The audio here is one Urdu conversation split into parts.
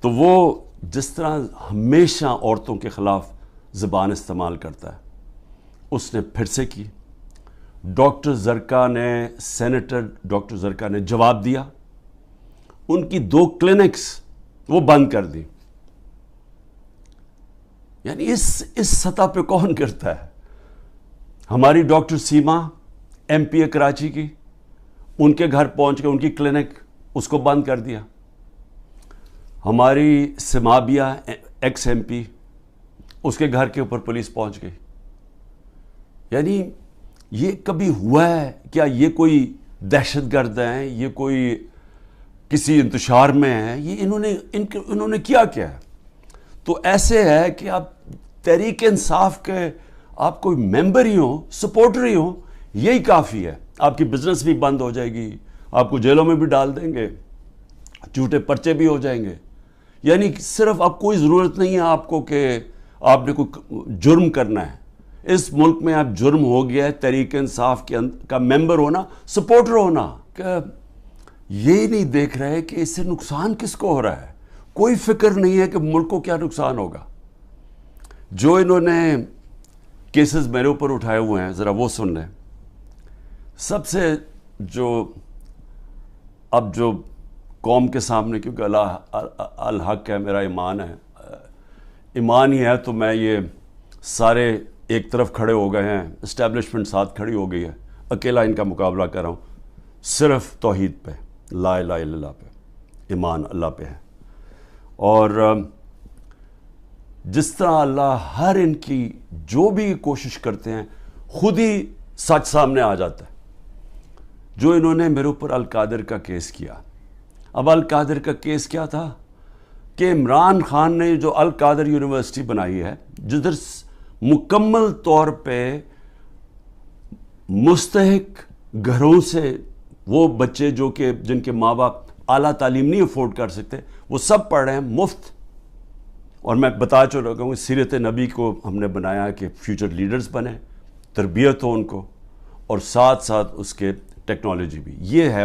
تو وہ جس طرح ہمیشہ عورتوں کے خلاف زبان استعمال کرتا ہے اس نے پھر سے کی. ڈاکٹر زرکا نے سینیٹر ڈاکٹر زرکا نے جواب دیا. ان کی 2 کلینکس وہ بند کر دی. یعنی اس سطح پہ کون کرتا ہے؟ ہماری ڈاکٹر سیما ایم پی کراچی کی، ان کے گھر پہنچ کے ان کی کلینک اس کو بند کر دیا. ہماری سمابیہ ایکس ایم پی، اس کے گھر کے اوپر پولیس پہنچ گئی. یعنی یہ کبھی ہوا ہے کیا؟ یہ کوئی دہشت گرد ہیں، یہ کوئی کسی انتشار میں ہیں، یہ انہوں نے کیا ہے؟ تو ایسے ہے کہ آپ تحریک انصاف کے آپ کوئی ممبر ہی ہوں، سپورٹر ہی ہوں، یہی کافی ہے. آپ کی بزنس بھی بند ہو جائے گی، آپ کو جیلوں میں بھی ڈال دیں گے، جھوٹے پرچے بھی ہو جائیں گے. یعنی صرف اب کوئی ضرورت نہیں ہے آپ کو کہ آپ نے کوئی جرم کرنا ہے. اس ملک میں اب جرم ہو گیا ہے تحریک انصاف کا ممبر ہونا، سپورٹر ہونا. کہ یہ نہیں دیکھ رہے کہ اس سے نقصان کس کو ہو رہا ہے. کوئی فکر نہیں ہے کہ ملک کو کیا نقصان ہوگا. جو انہوں نے کیسز میرے اوپر اٹھائے ہوئے ہیں ذرا وہ سن لیں. سب سے جو قوم کے سامنے، کیونکہ اللہ الحق ہے، میرا ایمان ہے، ایمان ہی ہے، تو میں یہ سارے ایک طرف کھڑے ہو گئے ہیں، اسٹیبلشمنٹ ساتھ کھڑی ہو گئی ہے، اکیلا ان کا مقابلہ کر رہا ہوں. صرف توحید پہ، لا الہ الا اللہ پہ، ایمان اللہ پہ ہے. اور جس طرح اللہ ہر ان کی جو بھی کوشش کرتے ہیں خود ہی سچ سامنے آ جاتا ہے. جو انہوں نے میرے اوپر القادر کا کیس کیا. اب القادر کا کیس کیا تھا کہ عمران خان نے جو القادر یونیورسٹی بنائی ہے، جدھر مکمل طور پہ مستحق گھروں سے وہ بچے جو کہ جن کے ماں باپ اعلیٰ تعلیم نہیں افورڈ کر سکتے، وہ سب پڑھ رہے ہیں مفت. اور میں بتا چکا ہوں سیرت نبی کو ہم نے بنایا کہ فیوچر لیڈرز بنے، تربیت ہو ان کو، اور ساتھ ساتھ اس کے ٹیکنالوجی بھی. یہ ہے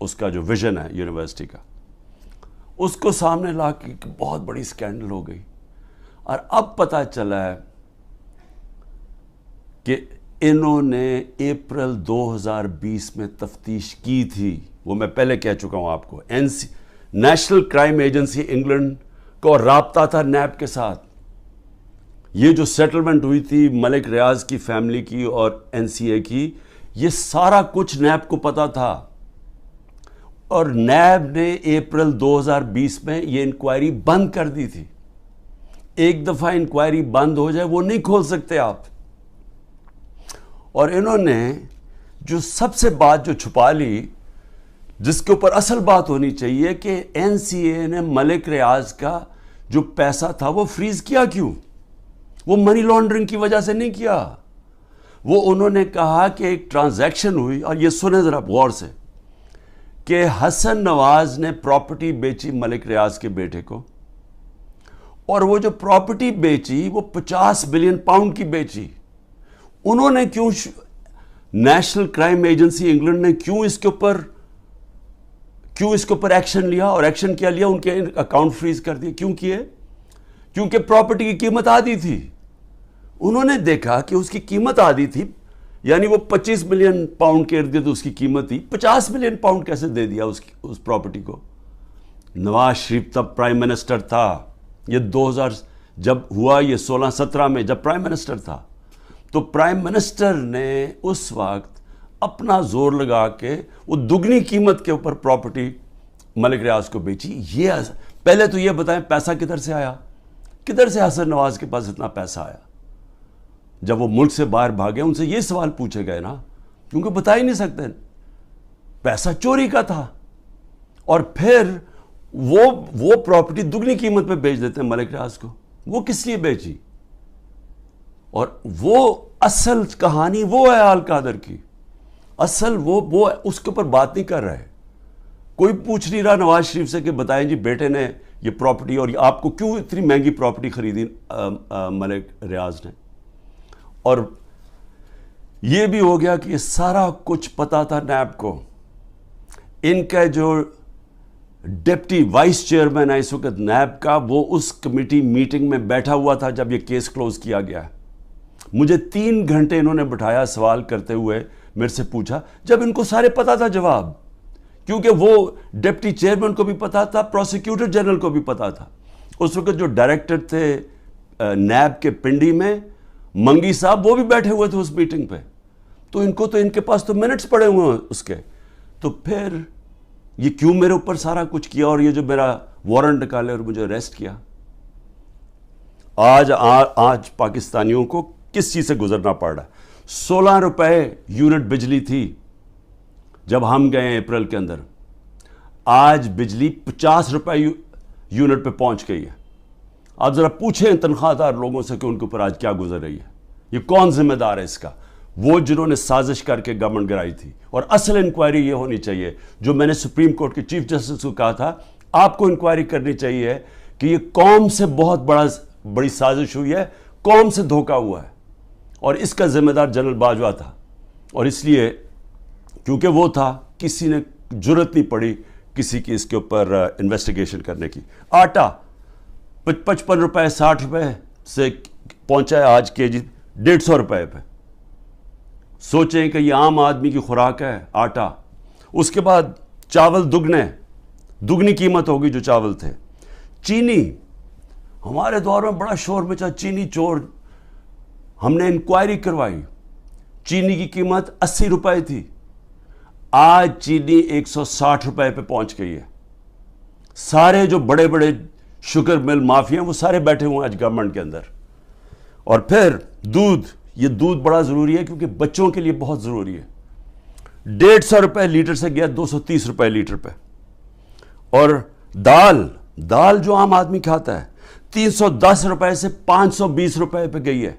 اس کا جو ویژن ہے یونیورسٹی کا. اس کو سامنے لا کے بہت بڑی سکینڈل ہو گئی. اور اب پتہ چلا ہے کہ انہوں نے اپریل 2020 میں تفتیش کی تھی. وہ میں پہلے کہہ چکا ہوں آپ کو. نیشنل کرائم ایجنسی انگلینڈ کو رابطہ تھا نیب کے ساتھ. یہ جو سیٹلمنٹ ہوئی تھی ملک ریاض کی فیملی کی اور این سی اے کی، یہ سارا کچھ نیب کو پتا تھا. اور نیب نے اپریل 2020 میں یہ انکوائری بند کر دی تھی. ایک دفعہ انکوائری بند ہو جائے وہ نہیں کھول سکتے آپ. اور انہوں نے جو سب سے بات جو چھپا لی، جس کے اوپر اصل بات ہونی چاہیے، کہ این سی اے نے ملک ریاض کا جو پیسہ تھا وہ فریز کیا کیوں؟ وہ منی لانڈرنگ کی وجہ سے نہیں کیا. وہ انہوں نے کہا کہ ایک ٹرانزیکشن ہوئی، اور یہ سنیں ذرا غور سے، کہ حسن نواز نے پراپرٹی بیچی ملک ریاض کے بیٹے کو، اور وہ جو پراپرٹی بیچی وہ 50 بلین پاؤنڈ کی بیچی. انہوں نے کیوں، نیشنل کرائم ایجنسی انگلینڈ نے کیوں اس کے اوپر ایکشن لیا؟ اور ایکشن کیا لیا؟ ان کے اکاؤنٹ فریز کر دیے. کیوں کیے؟ کیونکہ پراپرٹی کی قیمت آدھی تھی. انہوں نے دیکھا کہ اس کی قیمت آدھی تھی، یعنی وہ 25 ملین پاؤنڈ کے ارد گرد اس کی قیمت تھی. 50 ملین پاؤنڈ کیسے دے دیا اس پراپرٹی کو؟ نواز شریف تب پرائم منسٹر تھا. یہ 2000 جب ہوا، یہ 16-17 میں جب پرائم منسٹر تھا، تو پرائم منسٹر نے اس وقت اپنا زور لگا کے وہ دگنی قیمت کے اوپر پراپرٹی ملک ریاض کو بیچی. یہ پہلے تو یہ بتائیں پیسہ کدھر سے آیا؟ کدھر سے حسن نواز کے پاس اتنا پیسہ آیا؟ جب وہ ملک سے باہر بھاگے ان سے یہ سوال پوچھے گئے نا، کیونکہ بتا ہی نہیں سکتے. پیسہ چوری کا تھا. اور پھر وہ پراپرٹی دگنی قیمت پہ بیچ دیتے ہیں ملک ریاض کو. وہ کس لیے بیچی؟ اور وہ اصل کہانی وہ ہے القادر کی. اصل وہ اس کے اوپر بات نہیں کر رہے. کوئی پوچھ نہیں رہا نواز شریف سے کہ بتائیں جی بیٹے نے یہ پراپرٹی، اور آپ کو کیوں اتنی مہنگی پراپرٹی خریدی ملک ریاض نے. اور یہ بھی ہو گیا کہ یہ سارا کچھ پتا تھا نیب کو. ان کا جو ڈپٹی وائس چیئرمین ہے اس وقت نیب کا، وہ اس کمیٹی میٹنگ میں بیٹھا ہوا تھا جب یہ کیس کلوز کیا گیا. مجھے 3 گھنٹے انہوں نے بٹھایا سوال کرتے ہوئے، میرے سے پوچھا، جب ان کو سارے پتا تھا جواب، کیونکہ وہ ڈپٹی چیئرمین کو بھی پتا تھا، پروسیکیوٹر جنرل کو بھی پتا تھا. اس وقت جو ڈائریکٹر تھے نیب کے پنڈی میں، منگی صاحب، وہ بھی بیٹھے ہوئے تھے اس میٹنگ پہ. تو ان کے پاس تو منٹس پڑے ہوئے ہیں اس کے. تو پھر یہ کیوں میرے اوپر سارا کچھ کیا، اور یہ جو میرا وارنٹ نکالے اور مجھے اریسٹ کیا. آج پاکستانیوں کو کس چیز سے گزرنا پڑ رہا ہے. 16 روپے یونٹ بجلی تھی جب ہم گئے اپریل کے اندر، آج بجلی 50 روپے یونٹ پہ پہنچ گئی ہے. آپ ذرا پوچھیں تنخواہ دار لوگوں سے کہ ان کے اوپر آج کیا گزر رہی ہے. یہ کون ذمہ دار ہے اس کا؟ وہ جنہوں نے سازش کر کے گورنمنٹ گرائی تھی. اور اصل انکوائری یہ ہونی چاہیے جو میں نے سپریم کورٹ کے چیف جسٹس کو کہا تھا، آپ کو انکوائری کرنی چاہیے کہ یہ قوم سے بہت بڑی سازش ہوئی ہے، قوم سے دھوکہ ہوا ہے، اور اس کا ذمہ دار جنرل باجوہ تھا. اور اس لیے کیونکہ وہ تھا، کسی نے جرت نہیں پڑی کسی کی اس کے اوپر انویسٹیگیشن کرنے کی. آٹا 55 روپے 60 روپے سے پہنچا ہے آج کے جی 150 روپے پہ. سوچیں کہ یہ عام آدمی کی خوراک ہے آٹا. اس کے بعد چاول دگنی قیمت ہوگی جو چاول تھے. چینی، ہمارے دور میں بڑا شور مچا چینی چور. ہم نے انکوائری کروائی، چینی کی قیمت 80 روپے تھی، آج چینی 160 روپے پہ پہنچ گئی ہے. سارے جو بڑے بڑے شوگر مل مافیا ہیں وہ سارے بیٹھے ہوئے ہیں آج گورنمنٹ کے اندر. اور پھر یہ دودھ بڑا ضروری ہے کیونکہ بچوں کے لیے بہت ضروری ہے. 150 روپے لیٹر سے گیا 230 روپے لیٹر پہ. اور دال جو عام آدمی کھاتا ہے 310 روپے سے 520 روپے پہ گئی ہے.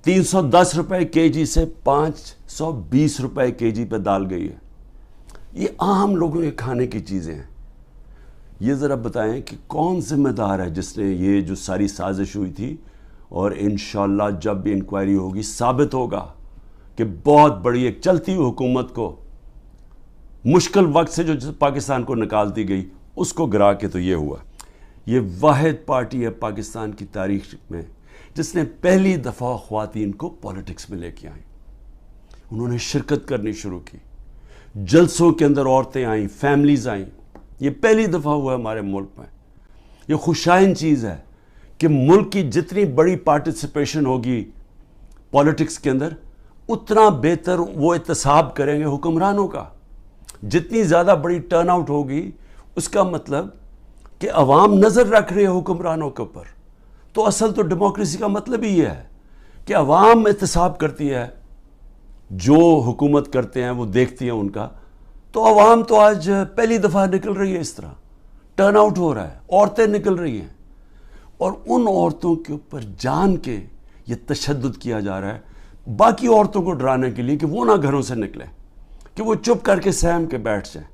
310 روپے کے جی سے 520 روپے کے جی پہ دال گئی ہے. یہ عام لوگوں کے کھانے کی چیزیں ہیں. یہ ذرا بتائیں کہ کون ذمہ دار ہے جس نے یہ جو ساری سازش ہوئی تھی. اور انشاءاللہ جب بھی انکوائری ہوگی ثابت ہوگا کہ بہت بڑی ایک چلتی ہوئی حکومت کو مشکل وقت سے جو پاکستان کو نکالتی گئی اس کو گرا کے تو یہ ہوا. یہ واحد پارٹی ہے پاکستان کی تاریخ میں جس نے پہلی دفعہ خواتین کو پولیٹکس میں لے کے آئیں. انہوں نے شرکت کرنی شروع کی، جلسوں کے اندر عورتیں آئیں، فیملیز آئیں. یہ پہلی دفعہ ہوا ہے ہمارے ملک میں. یہ خوشائن چیز ہے کہ ملک کی جتنی بڑی پارٹیسپیشن ہوگی پولیٹکس کے اندر اتنا بہتر وہ احتساب کریں گے حکمرانوں کا. جتنی زیادہ بڑی ٹرن آؤٹ ہوگی اس کا مطلب کہ عوام نظر رکھ رہی ہے حکمرانوں کے اوپر. تو اصل تو ڈیموکریسی کا مطلب ہی یہ ہے کہ عوام احتساب کرتی ہے، جو حکومت کرتے ہیں وہ دیکھتی ہیں ان کا. تو عوام تو آج پہلی دفعہ نکل رہی ہے، اس طرح ٹرن آؤٹ ہو رہا ہے، عورتیں نکل رہی ہیں. اور ان عورتوں کے اوپر جان کے یہ تشدد کیا جا رہا ہے باقی عورتوں کو ڈرانے کے لیے کہ وہ نہ گھروں سے نکلیں، کہ وہ چپ کر کے سہم کے بیٹھ جائیں.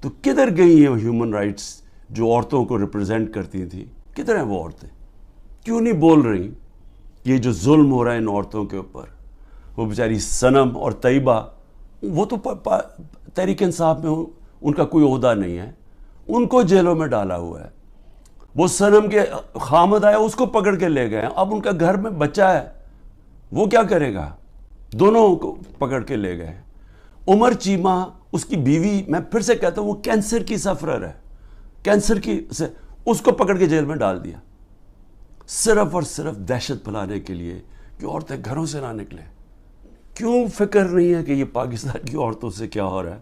تو کدھر گئی ہیں ہیومن رائٹس جو عورتوں کو ریپرزینٹ کرتی تھیں؟ کدھر ہیں وہ عورتیں؟ کیوں نہیں بول رہی؟ یہ جو ظلم ہو رہا ہے ان عورتوں کے اوپر، وہ بیچاری صنم اور طیبہ، وہ تو تحریک انصاف میں ان کا کوئی عہدہ نہیں ہے، ان کو جیلوں میں ڈالا ہوا ہے. وہ صنم کے خامد آیا، اس کو پکڑ کے لے گئے. اب ان کا گھر میں بچہ ہے، وہ کیا کرے گا؟ دونوں کو پکڑ کے لے گئے. عمر چیمہ، اس کی بیوی، میں پھر سے کہتا ہوں وہ کینسر کی سفرر ہے، کینسر کی سے اس کو پکڑ کے جیل میں ڈال دیا، صرف اور صرف دہشت پھیلانے کے لیے کہ عورتیں گھروں سے نہ نکلیں. کیوں فکر نہیں ہے کہ یہ پاکستان کی عورتوں سے کیا ہو رہا ہے؟